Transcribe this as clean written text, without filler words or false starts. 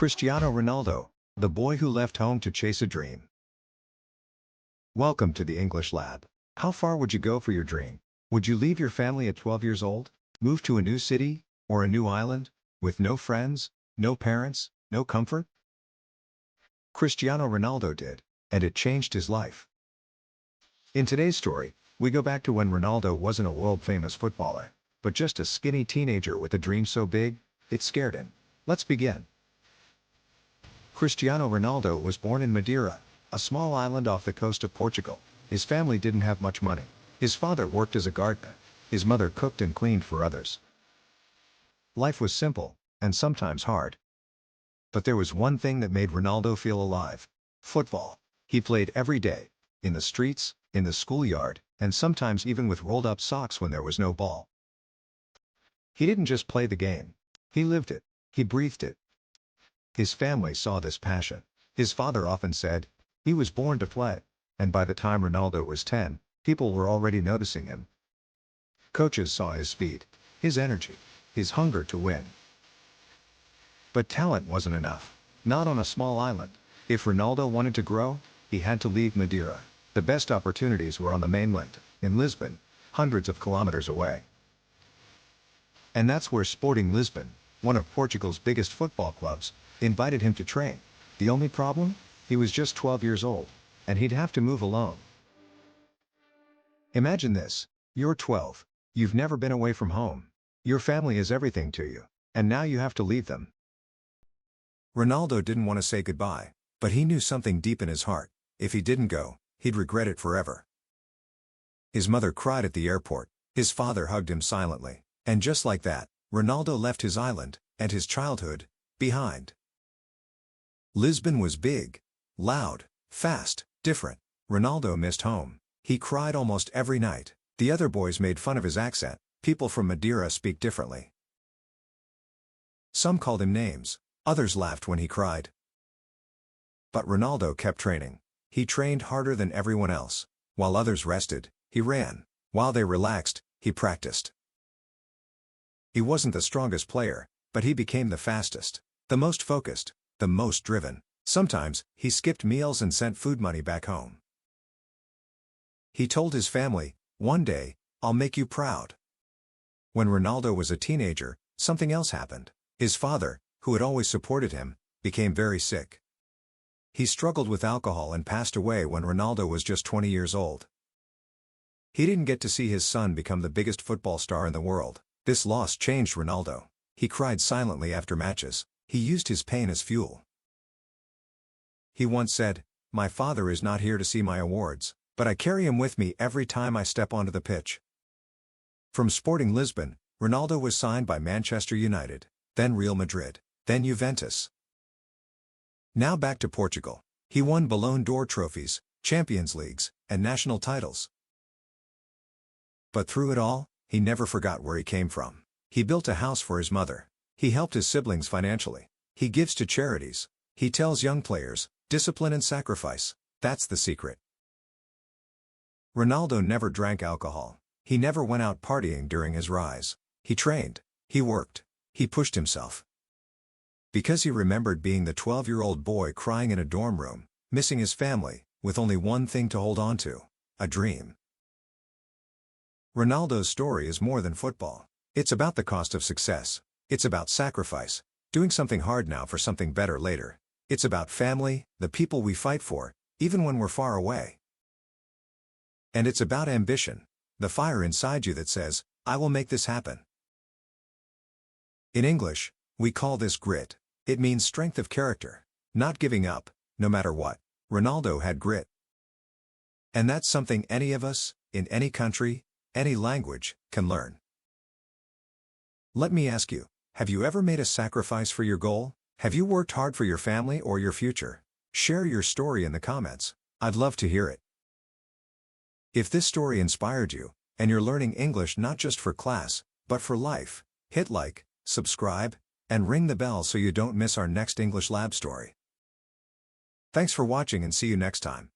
Cristiano Ronaldo, the boy who left home to chase a dream. Welcome to the English Lab. How far would you go for your dream? Would you leave your family at 12 years old, move to a new city, or a new island, with no friends, no parents, no comfort? Cristiano Ronaldo did, and it changed his life. In today's story, we go back to when Ronaldo wasn't a world-famous footballer, but just a skinny teenager with a dream so big, it scared him. Let's begin. Cristiano Ronaldo was born in Madeira, a small island off the coast of Portugal. His family didn't have much money. His father worked as a gardener. His mother cooked and cleaned for others. Life was simple, and sometimes hard. But there was one thing that made Ronaldo feel alive: football. He played every day, in the streets, in the schoolyard, and sometimes even with rolled-up socks when there was no ball. He didn't just play the game. He lived it. He breathed it. His family saw this passion. His father often said, "He was born to play," and by the time Ronaldo was 10, people were already noticing him. Coaches saw his speed, his energy, his hunger to win. But talent wasn't enough. Not on a small island. If Ronaldo wanted to grow, he had to leave Madeira. The best opportunities were on the mainland, in Lisbon, hundreds of kilometers away. And that's where Sporting Lisbon, one of Portugal's biggest football clubs, invited him to train. The only problem? He was just 12 years old, and he'd have to move alone. Imagine this: you're 12. You've never been away from home. Your family is everything to you, and now you have to leave them. Ronaldo didn't want to say goodbye, but he knew something deep in his heart: if he didn't go, he'd regret it forever. His mother cried at the airport. His father hugged him silently. And just like that, Ronaldo left his island, and his childhood, behind. Lisbon was big, loud, fast, different. Ronaldo missed home. He cried almost every night. The other boys made fun of his accent. People from Madeira speak differently. Some called him names. Others laughed when he cried. But Ronaldo kept training. He trained harder than everyone else. While others rested, he ran. While they relaxed, he practiced. He wasn't the strongest player, but he became the fastest, the most focused, the most driven. Sometimes, he skipped meals and sent food money back home. He told his family, "One day, I'll make you proud." When Ronaldo was a teenager, something else happened. His father, who had always supported him, became very sick. He struggled with alcohol and passed away when Ronaldo was just 20 years old. He didn't get to see his son become the biggest football star in the world. This loss changed Ronaldo. He cried silently after matches. He used his pain as fuel. He once said, "My father is not here to see my awards, but I carry him with me every time I step onto the pitch." From Sporting Lisbon, Ronaldo was signed by Manchester United, then Real Madrid, then Juventus. Now back to Portugal. He won Ballon d'Or trophies, Champions Leagues, and national titles. But through it all, he never forgot where he came from. He built a house for his mother. He helped his siblings financially. He gives to charities. He tells young players, discipline and sacrifice, that's the secret. Ronaldo never drank alcohol. He never went out partying during his rise. He trained. He worked. He pushed himself. Because he remembered being the 12-year-old boy crying in a dorm room, missing his family, with only one thing to hold on to: a dream. Ronaldo's story is more than football. It's about the cost of success. It's about sacrifice, doing something hard now for something better later. It's about family, the people we fight for, even when we're far away. And it's about ambition, the fire inside you that says, "I will make this happen." In English, we call this grit. It means strength of character, not giving up, no matter what. Ronaldo had grit. And that's something any of us, in any country, any language, can learn. Let me ask you, have you ever made a sacrifice for your goal? Have you worked hard for your family or your future? Share your story in the comments. I'd love to hear it. If this story inspired you, and you're learning English not just for class, but for life, hit like, subscribe, and ring the bell so you don't miss our next English Lab story. Thanks for watching and see you next time.